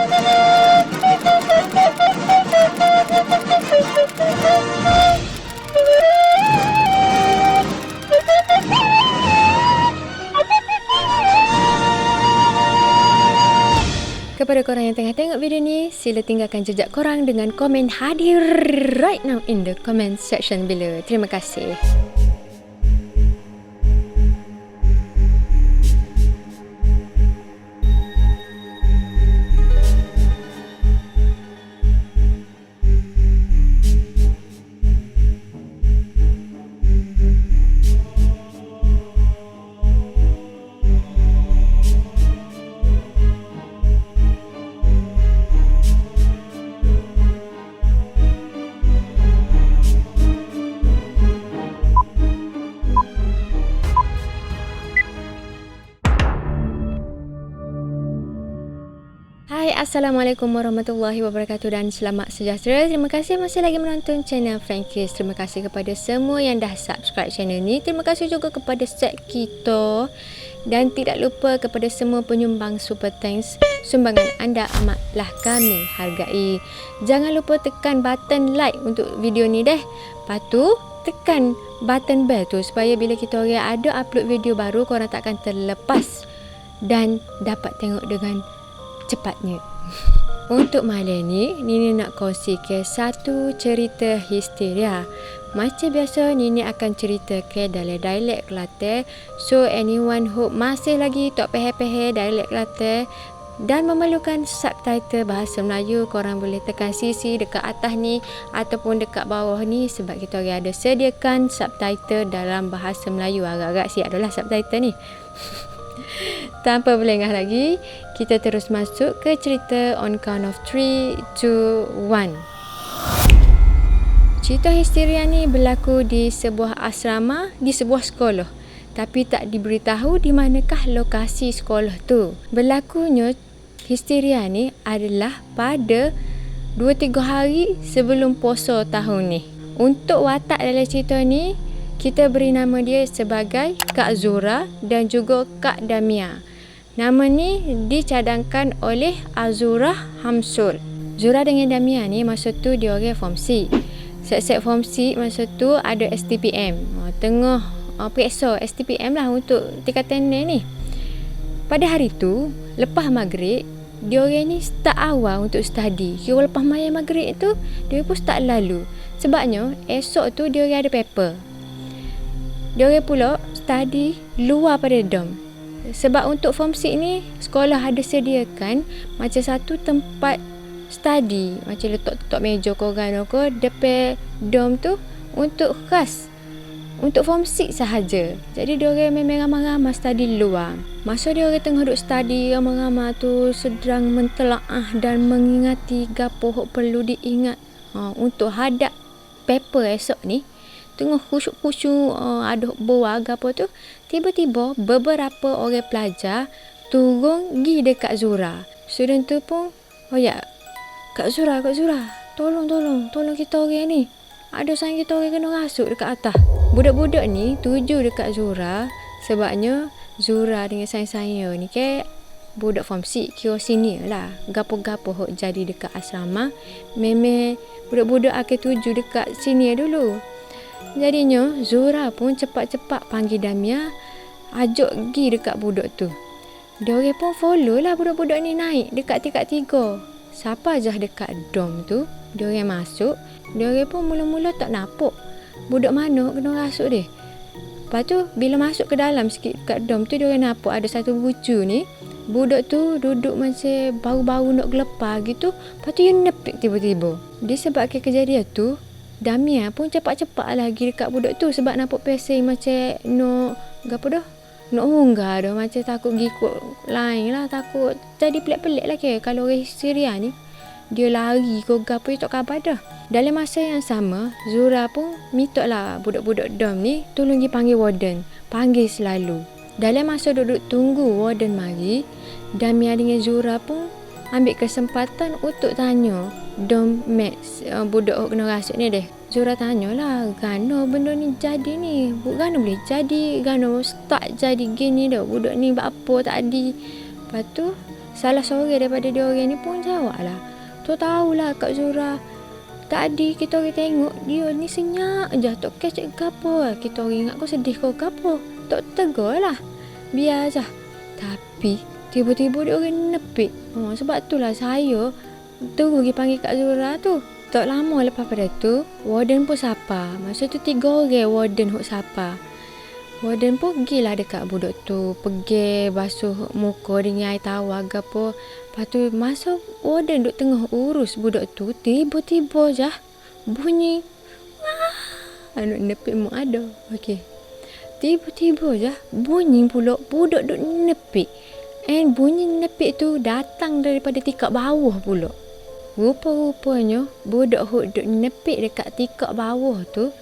Kepada korang yang tengah tengok video ni, sila tinggalkan jejak korang dengan komen hadir right now in the comment section below. Terima kasih. Hai, Assalamualaikum warahmatullahi wabarakatuh dan selamat sejahtera. Terima kasih masih lagi menonton channel Frankis. Terima kasih kepada semua yang dah subscribe channel ni. Terima kasih juga kepada set kita. Dan tidak lupa kepada semua penyumbang super thanks. Sumbangan anda amatlah kami hargai. Jangan lupa tekan button like untuk video ni deh. Lepas tu, tekan button bell tu supaya bila kita orang ada upload video baru, korang takkan terlepas dan dapat tengok dengan cepatnya. Untuk malam ni, Nini nak kongsikan satu cerita histeria. Macam biasa, Nini akan ceritakan dalam dialek Kelantan. So, anyone who masih lagi tak faham dialek Kelantan dan memerlukan subtitle bahasa Melayu, korang boleh tekan sisi dekat atas ni ataupun dekat bawah ni sebab kita orang ada sediakan subtitle dalam bahasa Melayu. Agak-agak siap adalah subtitle ni. Tanpa berlengah lagi, kita terus masuk ke cerita on count of 3, 2, 1. Cerita histeria ni berlaku di sebuah asrama, di sebuah sekolah. Tapi tak diberitahu di manakah lokasi sekolah tu. Berlakunya histeria ni adalah pada 2-3 hari sebelum puasa tahun ni. Untuk watak dalam cerita ni, kita beri nama dia sebagai Kak Zura dan juga Kak Damia. Nama ni dicadangkan oleh Azura Hamsul. Zura dengan Damia ni masa tu dia orang form C. Set-set form C masa tu ada STPM. Tengah periksa STPM lah untuk tingkatan ni. Pada hari tu, lepas maghrib, dia orang ni start awal untuk study. Kira lepas maya maghrib tu, dia pun start lalu. Sebabnya, esok tu dia orang ada paper. Dia orang pula study luar pada dom. Sebab untuk form 6 ni, sekolah ada sediakan macam satu tempat study. Macam letak meja korang ke depan dom tu untuk khas. Untuk form 6 sahaja. Jadi dia orang memang ramai-ramai study luar. Masa dia orang tengah duduk study ramai-ramai tu sedang mentelaah dan mengingati gapo yang perlu diingat untuk hadap paper esok ni. Tengah khusyuk-khusyuk ada buah apa tu, tiba-tiba beberapa orang pelajar turun pergi dekat Zura. Student tu pun, oh ya, Kak Zura, tolong kita orang ni. Ada sang kita orang kena rasuk dekat atas. Budak-budak ni tuju dekat Zura sebabnya Zura dengan saya ni ke budak form 6, kira senior lah. Gapo-gapo hok jadi dekat asrama, memang budak-budak akan tuju dekat senior dulu. Jadinya Zura pun cepat-cepat panggil Damia, ajak pergi dekat budak tu. Dia orang pun follow lah budak-budak ni naik dekat tingkat 3. Siapa aja dekat dom tu, dia orang masuk. Dia orang pun mula-mula tak nampak budak mana kena rasuk dia. Lepas tu bila masuk ke dalam sikit dekat dom tu, dia orang nampak ada satu bucu ni. Budak tu duduk macam baru-baru nak gelepar gitu. Lepas tu dia nepik tiba-tiba. Disebabkan kejadian tu, Damia pun cepat-cepat lagi dekat budak tu sebab nampak pesing macam nak hunggah dah, macam takut gikut lain lah, takut jadi pelik-pelik lah kalau orang histeria ni. Dia lari ke gapo tak khabar dah. Dalam masa yang sama, Zura pun minta lah budak-budak dom ni tolong pergi panggil warden. Panggil selalu. Dalam masa duduk tunggu warden mari, Damia dengan Zura pun ambil kesempatan untuk tanya dom mates budak kena rasuk ni deh. Zura tanyalah, gano benda ni jadi ni? Gano boleh jadi? Gano start jadi gini dah? Budak ni buat apa tadi? Lepas tu salah seorang daripada dia orang ni pun jawab lah. Tu tahulah Kak Zura, tadi kita orang tengok dia ni senyap je, tak kecek ke apa. Kita orang ingat kau sedih kau ke apa. Tak tegur lah, biar je. Tapi tiba-tiba dia orang nepik. Sebab tu lah saya terus pergi panggil Kak Zura tu. Tak lama lepas pada tu, warden pun sapa. Masa tu 3 orang warden hok sapa. Warden pun pergilah dekat budak tu, pergi basuh muka dengan air tawar ke apa. Lepas tu masa warden duk tengah urus budak tu, tiba-tiba je bunyi anak nepik mu ada. Okey. Tiba-tiba je bunyi pula budak duk nepik. And bunyi nepik tu datang daripada tingkat bawah pula. Rupa-rupanya budak hok duk nepik dekat tingkat bawah tu,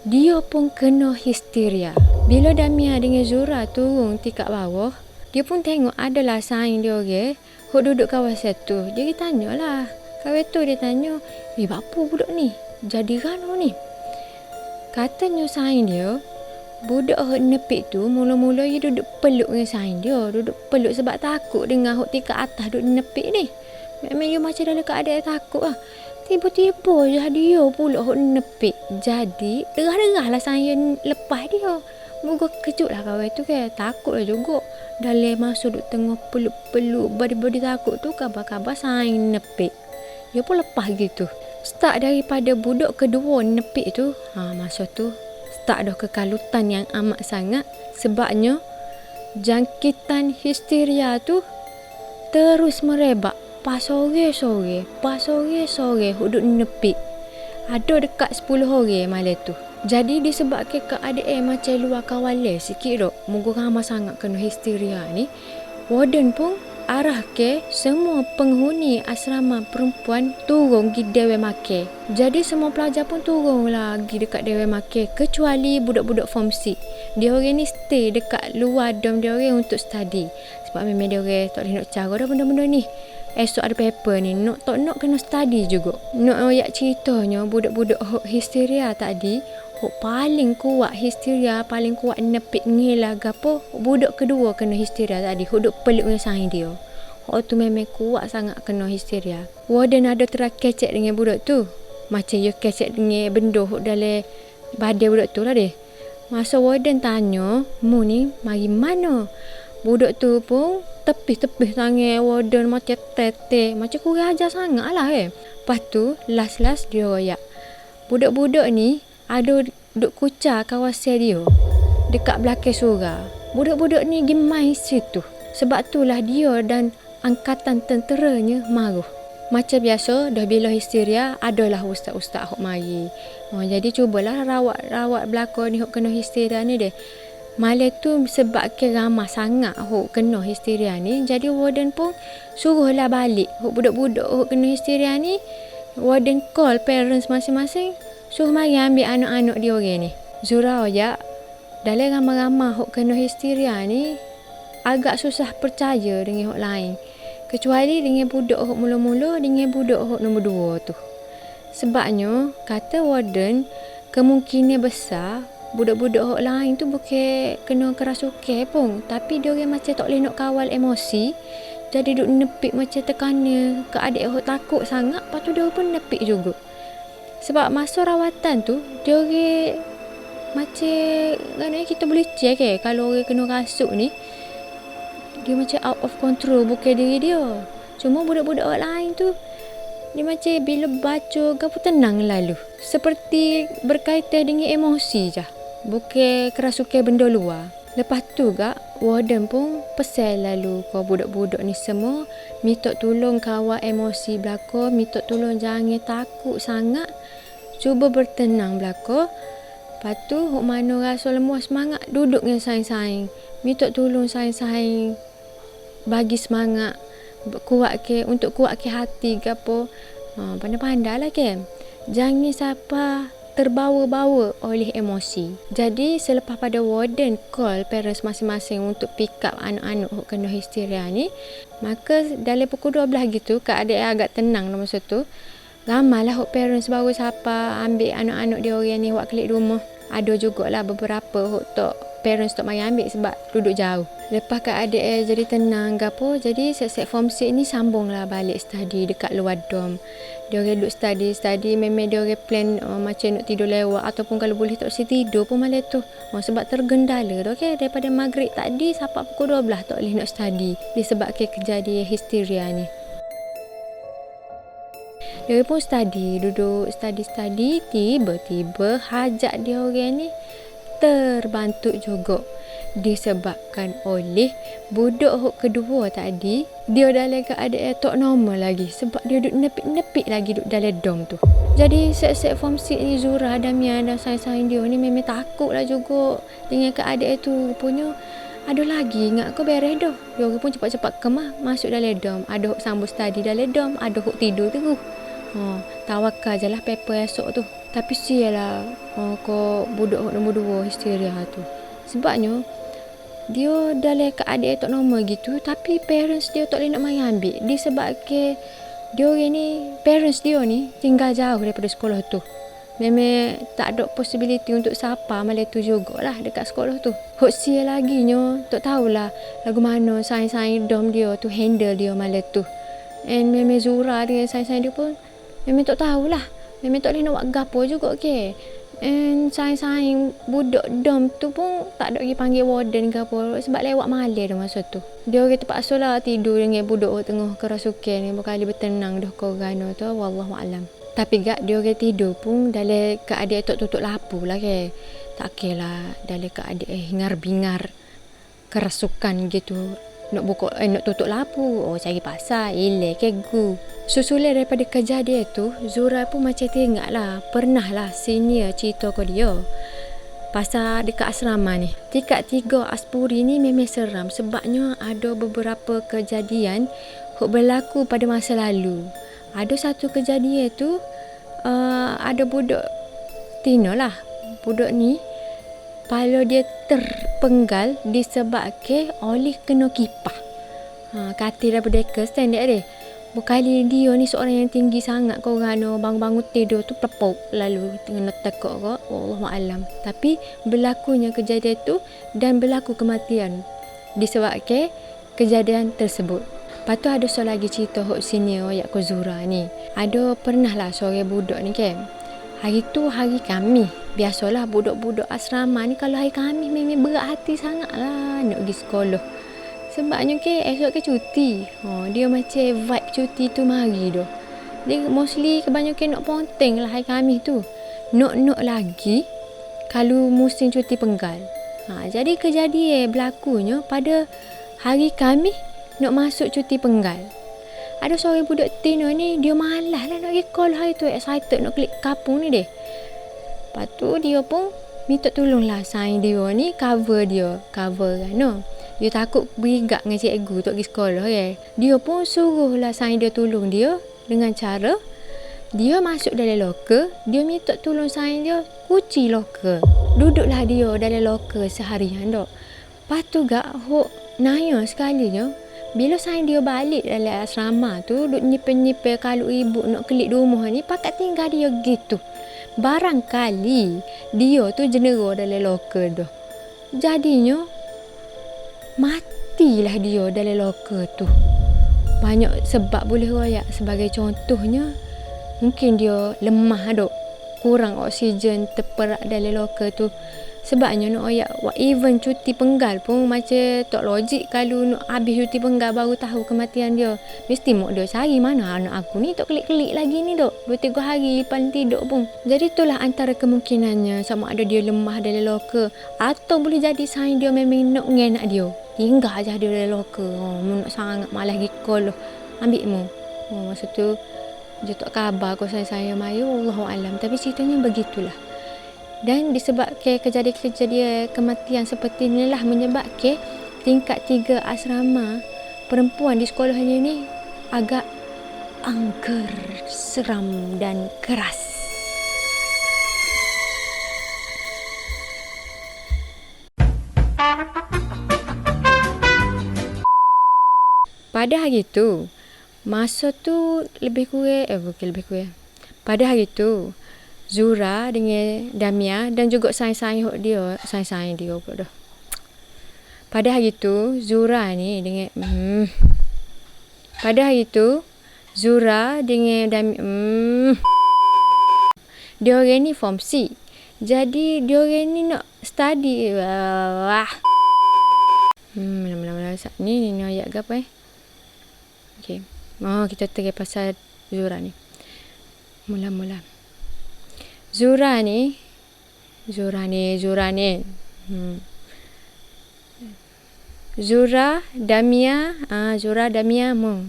dia pun kena histeria. Bila Damia dengan Zura turun tingkat bawah, dia pun tengok adalah saing dia orang hok duduk kawasan tu. Dia tanyalah. Kawan tu dia tanya, apa budak ni? Jadi rano ni? Katanya saing dia, budak hok nepik tu mula-mula dia duduk peluk dengan saing dia. Duduk peluk sebab takut dengan hok tingkat atas duduk nepik ni. Memang dia macam dalam keadaan takut lah. Tiba-tiba je dia pula hok nepik. Jadi derah-derah lah saya lepas dia. Moga kejut lah kawan tu kan. Takut lah juga. Dalam masa duk tengah peluk-peluk body-body takut tu, kabar-kabar saya nepik. Dia pun lepas gitu. Start daripada budak kedua nepik tu, masa tu start dah kekalutan yang amat sangat. Sebabnya jangkitan histeria tu terus merebak. Pas sore-sore duduk nepik. Ada dekat 10 orang malam tu. Jadi disebabkan keadaan macam luar kawalan sikit dok, moga ramai sangat kena histeria ni, warden pun arah ke semua penghuni asrama perempuan turun pergi dewan makan. Jadi semua pelajar pun turun lagi dekat dewan makan, kecuali budak-budak form C. Dia orang ni stay dekat luar dom dia orang untuk study. Sebab memang dia orang tak boleh nak cara dah benda-benda ni. Esok ada paper ni, nak tak nak kena study juga. Nak ayat ceritanya budak-budak histeria tadi, paling kuat histeria, paling kuat nepik ngilah gapo, budak kedua kena histeria tadi, duk peluk dengan saing dia. Tu memang kuat sangat kena histeria. Warden ada terak kecek dengan budak tu. Macam dia kecek dengan benda dalam badan budak tu lah dia. Masa warden tanya, mu ni mari mana? Budak tu pun tepih-tepih tangan warden macam teteh. Macam kurang ajar sangat lah Lepas tu, last-last dia royak. Budak-budak ni ada duk kucar kawasan dia dekat belakang surau. Budak-budak ni pergi main situ. Sebab itulah dia dan angkatan tenteranya marah. Macam biasa, dah bila histeria, adalah ustaz-ustaz hok mari. Jadi cubalah rawat belakang ni hok kena histeria ni deh. Malam tu sebab ramah sangat hok kena histeria ni, jadi warden pun suruhlah balik hok budak-budak hok kena histeria ni. Warden call parents masing-masing, suruh mari ambil anak-anak dia orang ni. Zura ya, dalam ramai-ramai hok kena histeria ni agak susah percaya dengan hok lain. Kecuali dengan budak hok mula-mula dengan budak hok nombor 2 tu. Sebabnya kata warden, kemungkinan besar budak-budak hok lain tu bukan kena kerasukan pun, tapi dia orang macam tak boleh nak kawal emosi. Jadi duk nepik macam tekana keadaan hok takut sangat, lepas tu dia pun nepik juga. Sebab masa rawatan tu dia orang macam kan kita boleh check kalau orang kena rasuk ni, dia macam out of control bukan diri dia. Cuma budak-budak hok lain tu dia macam bila baca gapo tenang lalu, seperti berkaitan dengan emosi je, bukan kerasukan benda luar. Lepas tu warden pun pesan lalu ke budak-budak ni semua, minta tolong kawal emosi belaka, minta tolong jangan takut sangat, cuba bertenang belaka. Lepas tu hok mana rasa lemah semangat, duduk dengan saing-saing, minta tolong saing-saing bagi semangat, untuk kuatkan hati ke apa. Pandai-pandai lah kan. Jangan siapa terbawa-bawa oleh emosi. Jadi selepas pada warden call parents masing-masing untuk pick up anak-anak yang kena histeria ni, maka dalam pukul 12 gitu keadaan agak tenang masa tu. Ramailah parents baru siapa ambil anak-anak dia orang ni buat kelik rumah. Ada jugalah beberapa tak parents tak mari ambil sebab duduk jauh. Lepas kat adik jadi tenang ke apa, jadi set form 6 ni sambunglah balik study dekat luar dom. Dia orang duduk study memang dia orang plan macam nak tidur lewat ataupun kalau boleh tak boleh tidur pun malam tu. Sebab tergendala tu daripada maghrib tadi sampai pukul 12 tak boleh nak study disebabkan kejadian histeria ni. Dia pun duduk study, tiba-tiba hajat dia orang ni terbantuk juga disebabkan oleh budak hok kedua tadi. Dia dalam keadaan tak normal lagi sebab dia duduk nepik-nepik lagi duduk dalam dom tu. Jadi set form 6 ni Zura, Damian dan sain-sain dia ni memang takut lah juga dengan keadaan tu. Rupanya ada lagi ingat kau beres dah. Dia pun cepat-cepat kemah masuk dalam dom. Ada hok sambung study dalam dom, ada hok tidur terus. Tawakal je lah paper esok tu. Tapi sialah kau budak nombor 2 histeria tu. Sebabnya dia dalam keadaan tak normal gitu, tapi parents dia tak boleh nak mari ambil disebabkan dia orang ni, parents dia ni tinggal jauh daripada sekolah tu. Memang tak ada possibility untuk sapa malam tu jugalah dekat sekolah tu. Hok sial lagi nyo tak tahulah lagu mana sain-sain dom dia tu handle dia malam tu. And memang Zura dengan sain-sain dia pun memang tak tahulah. Memang tak boleh nak buat gapo juga And sain-sain budak dom tu pun tak ada lagi panggil warden ke apa sebab lewat malam dah masa tu. Dia orang terpaksa lah tidur dengan budak tengah kerasukan ni berkali bertenang dah korang tu, wallahualam. Tapi gak dia orang tidur pun dalam keadaan tak tutup lampu lah tak kira dalam keadaan hingar-bingar kerasukan gitu. Nak buka nak tutup lampu, cari pasal eleh gu. Susulan daripada kejadian tu, Zura pun macam tengok lah, pernah lah senior cerita ke dia pasal dekat asrama ni. Tingkat 3 Aspuri ni memang seram sebabnya ada beberapa kejadian yang berlaku pada masa lalu. Ada satu kejadian tu ada budak Tino lah. Budak ni kepala dia terpenggal disebabkan oleh kena kipah. Katil daripada dekat stand dia. Berkali dia ni seorang yang tinggi sangat, korang bangun-bangun tidur tu plepok lalu tengah tekuk ke, wallahualam. Tapi berlakunya kejadian tu dan berlaku kematian disebabkan kejadian tersebut. Lepas tu ada seorang lagi cerita hok senior yak ko Zura ni. Ada pernah lah seorang budak ni hari tu hari Khamis. Biasalah budak-budak asrama ni kalau hari Khamis memang berat hati sangat lah nak pergi sekolah. Sebabnya esok cuti. Dia macam vibe cuti tu mari dah. Dia mostly kebanyakan nak ponteng lah hari Khamis tu. Nak lagi kalau musim cuti penggal. Jadi kejadian berlakunya pada hari Khamis nak masuk cuti penggal. Ada seorang budak Tino ni dia malas lah nak pergi call hari tu, excited nak klik kapung ni deh. Lepas tu dia pun minta tolong lah sain dia ni cover kan no. Dia takut berigak dengan cikgu tak pergi sekolah Dia pun suruh lah sain dia tolong dia dengan cara dia masuk dalam loker, dia minta tolong sain dia kunci loker. Duduklah dia dalam loker seharian dok. Lepas tu hok nanya sekalinya bila sain dia balik dalam asrama tu duk nyipir-nyipir kalau ibu nak kelik rumah ni pakat tinggal dia gitu. Barangkali dia tu jenera dalam loker dah. Jadinya matilah dia dalam loker tu. Banyak sebab boleh royak. Sebagai contohnya mungkin dia lemah dok, kurang oksigen terperak dalam loker tu. Sebabnya nak royak even cuti penggal pun macam tak logik kalau nak habis cuti penggal baru tahu kematian dia. Mesti mak dia cari mana anak aku ni tak kelik-kelik lagi ni dok. 2-3 hari paling tidur pun. Jadi itulah antara kemungkinannya sama ada dia lemah dalam loker atau boleh jadi sain dia memang nak ngenak dia. Tinggal aja dia dalam loker. Nak sangat malas pergi call ambil mu. Masa tu dia tak khabar kau saya mari wallahualam. Tapi ceritanya begitulah. Dan disebabkan kejadian-kejadian kematian seperti inilah menyebabkan tingkat 3 asrama perempuan di sekolahnya ni agak angker, seram dan keras. Pada hari tu, masa tu lebih kurang. Pada hari tu, Zura dengan Damia dan juga sain-sain dia pula dah. Pada hari tu Zura ni dengan pada hari tu Zura dengan diorang ni form C. Jadi diorang ni nak study. Mana-mana ni ayat ke apa Okey. Kita tengok pasal Zura ni. Mula-mula. Zura ni. Zura, Damia,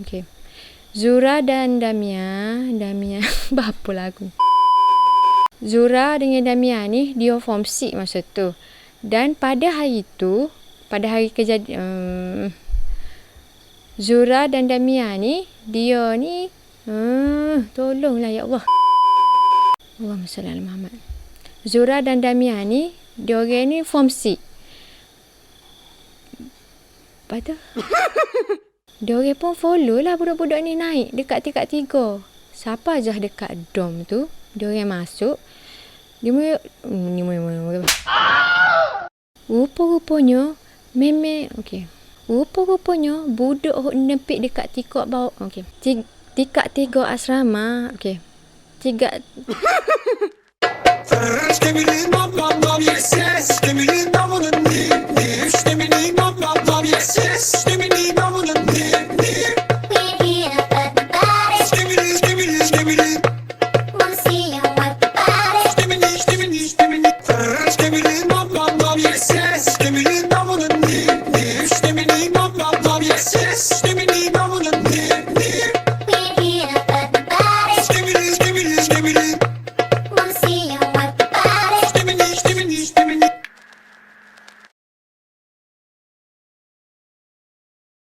okey. Zura dan Damia, berapa lagu? Zura dengan Damia ni dia form 6 masa tu. Dan pada hari kejadian Zura dan Damia ni dia ni tolonglah ya Allah. Allahumma salli ala Muhammad. Zura dan Damia ni diorang ni form C. Lepas tu diorang pun follow lah budak-budak ni naik dekat tingkat 3. Siapa aja dekat dom tu diorang masuk. Rupa-rupanya okey. Rupa-rupanya budak nempik dekat tingkat bawah. Okey. Tingkat 3 asrama. Okey.